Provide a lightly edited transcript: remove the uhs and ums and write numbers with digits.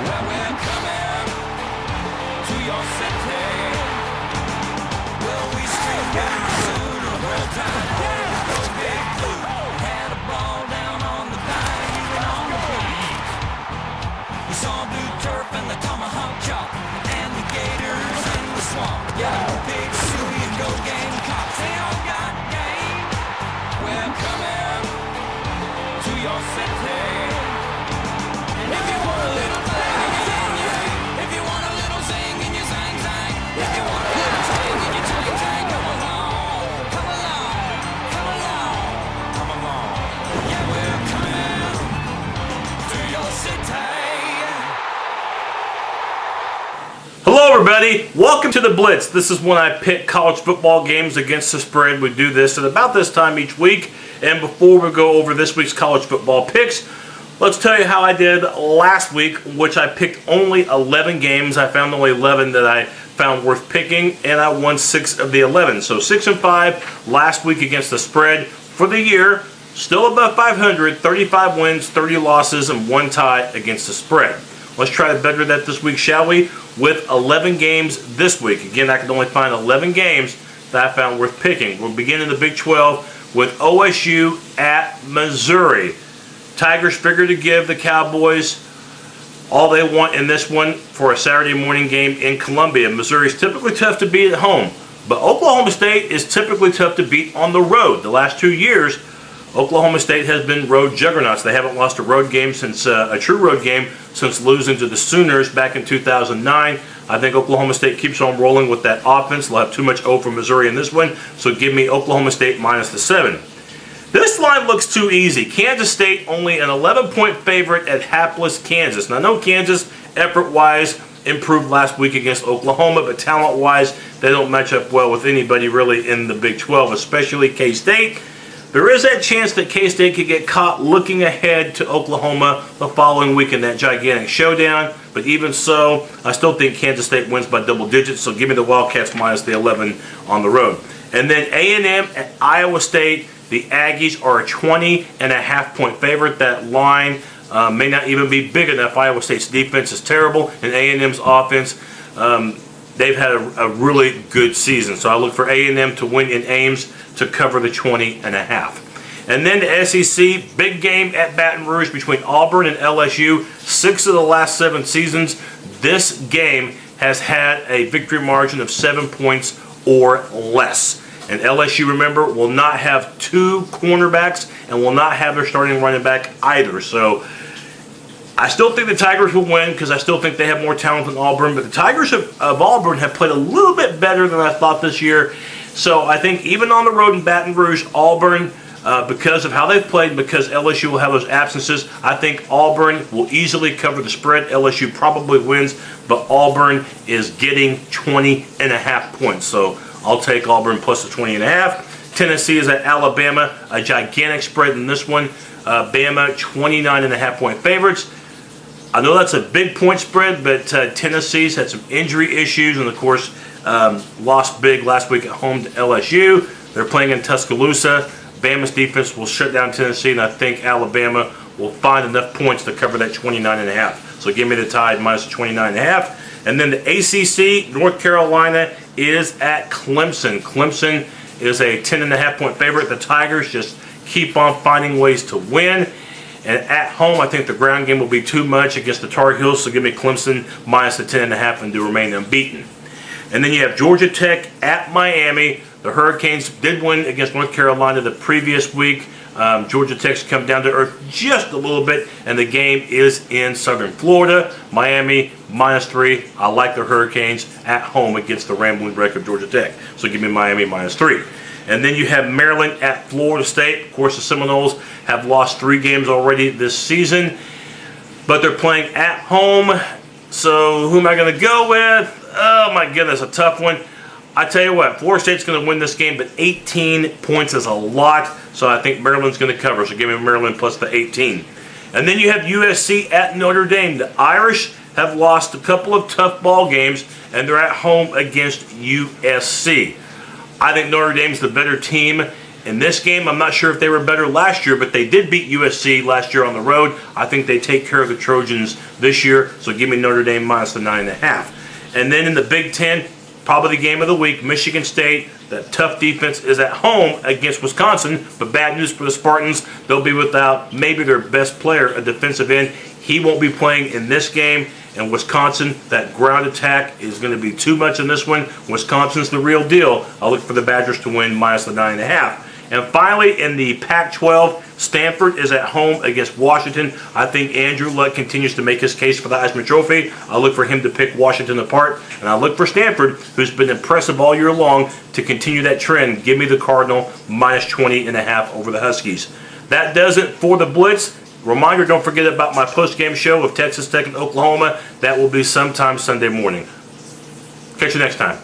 Well, we're coming to your city. Well, we scream down through the whole time. Go big blue. Had a ball down on the line, even on the beat. We saw blue turf and the tomahawk chop, and the gators in the swamp. Yeah, big Sioux, you go Gamecocks, they all got game. We're coming to your city. And if you want a little thing in you, if you want a little zing in your zang zang, if you want a little zing in your tang tang, come along, come along, come along, come along. Yeah, we're coming to your city. Hello everybody, welcome to the Blitz. This is when I pick college football games against the spread. We do this at about this time each week. And before we go over this week's college football picks, let's tell you how I did last week, which I picked only 11 games. I found only 11 that I found worth picking, and I won 6 of the 11. So 6-5 last week against the spread. For the year, still above 500, 35 wins, 30 losses, and 1 tie against the spread. Let's try to better that this week, shall we? With 11 games this week. Again, I could only find 11 games that I found worth picking. We'll begin in the Big 12 with OSU at Missouri. Tigers figure to give the Cowboys all they want in this one for a Saturday morning game in Columbia. Missouri is typically tough to beat at home, but Oklahoma State is typically tough to beat on the road. The last 2 years, Oklahoma State has been road juggernauts. They haven't lost a road game since a true road game since losing to the Sooners back in 2009. I think Oklahoma State keeps on rolling with that offense. They'll have too much O for Missouri in this one, so give me Oklahoma State minus the 7. This line looks too easy. Kansas State only an 11-point favorite at hapless Kansas. Now, I know Kansas, effort-wise, improved last week against Oklahoma, but talent-wise, they don't match up well with anybody really in the Big 12, especially K-State. There is that chance that K-State could get caught looking ahead to Oklahoma the following week in that gigantic showdown. But even so, I still think Kansas State wins by double digits, so give me the Wildcats minus the 11 on the road. And then A&M at Iowa State. The Aggies are a 20.5-point favorite. That line may not even be big enough. Iowa State's defense is terrible, and A&M's offense, they've had a really good season. So I look for A&M to win in Ames to cover the 20.5. And then the SEC, big game at Baton Rouge between Auburn and LSU. 6 of the last 7 seasons, this game has had a victory margin of 7 points or less. And LSU, remember, will not have 2 cornerbacks and will not have their starting running back either. So I still think the Tigers will win because I still think they have more talent than Auburn. But the Tigers of Auburn have played a little bit better than I thought this year. So I think even on the road in Baton Rouge, Auburn, because of how they've played, because LSU will have those absences, I think Auburn will easily cover the spread. LSU probably wins, but Auburn is getting 20.5 points. So I'll take Auburn plus the 20.5. Tennessee is at Alabama, a gigantic spread in this one. Bama, 29.5-point favorites. I know that's a big point spread, but Tennessee's had some injury issues, and of course, lost big last week at home to LSU. They're playing in Tuscaloosa. Bama's defense will shut down Tennessee, and I think Alabama will find enough points to cover that 29.5. So give me the Tide minus the 29.5. And then the ACC, North Carolina is at Clemson. Clemson is a 10.5-point favorite. The Tigers just keep on finding ways to win. And at home, I think the ground game will be too much against the Tar Heels, so give me Clemson minus the 10.5 and to remain unbeaten. And then you have Georgia Tech at Miami. The Hurricanes did win against North Carolina the previous week. Georgia Tech's come down to earth just a little bit, and the game is in southern Florida. Miami minus 3. I like the Hurricanes at home against the rambling wreck of Georgia Tech. So give me Miami minus 3. And then you have Maryland at Florida State. Of course, the Seminoles have lost 3 games already this season, but they're playing at home. So who am I going to go with? Oh my goodness, a tough one. I tell you what, Florida State's going to win this game, but 18 points is a lot, so I think Maryland's going to cover. So give me Maryland plus the 18. And then you have USC at Notre Dame. The Irish have lost a couple of tough ball games, and they're at home against USC. I think Notre Dame's the better team, In this game, I'm not sure if they were better last year, but they did beat USC last year on the road. I think they take care of the Trojans this year, so give me Notre Dame minus the 9.5. And then in the Big Ten, probably the game of the week, Michigan State. That tough defense is at home against Wisconsin, but bad news for the Spartans. They'll be without maybe their best player, a defensive end. He won't be playing in this game. And Wisconsin, that ground attack is going to be too much in this one. Wisconsin's the real deal. I'll look for the Badgers to win minus the 9.5. And finally, in the Pac-12, Stanford is at home against Washington. I think Andrew Luck continues to make his case for the Heisman Trophy. I look for him to pick Washington apart. And I look for Stanford, who's been impressive all year long, to continue that trend. Give me the Cardinal minus 20.5 over the Huskies. That does it for the Blitz. Reminder, don't forget about my post-game show of Texas Tech and Oklahoma. That will be sometime Sunday morning. Catch you next time.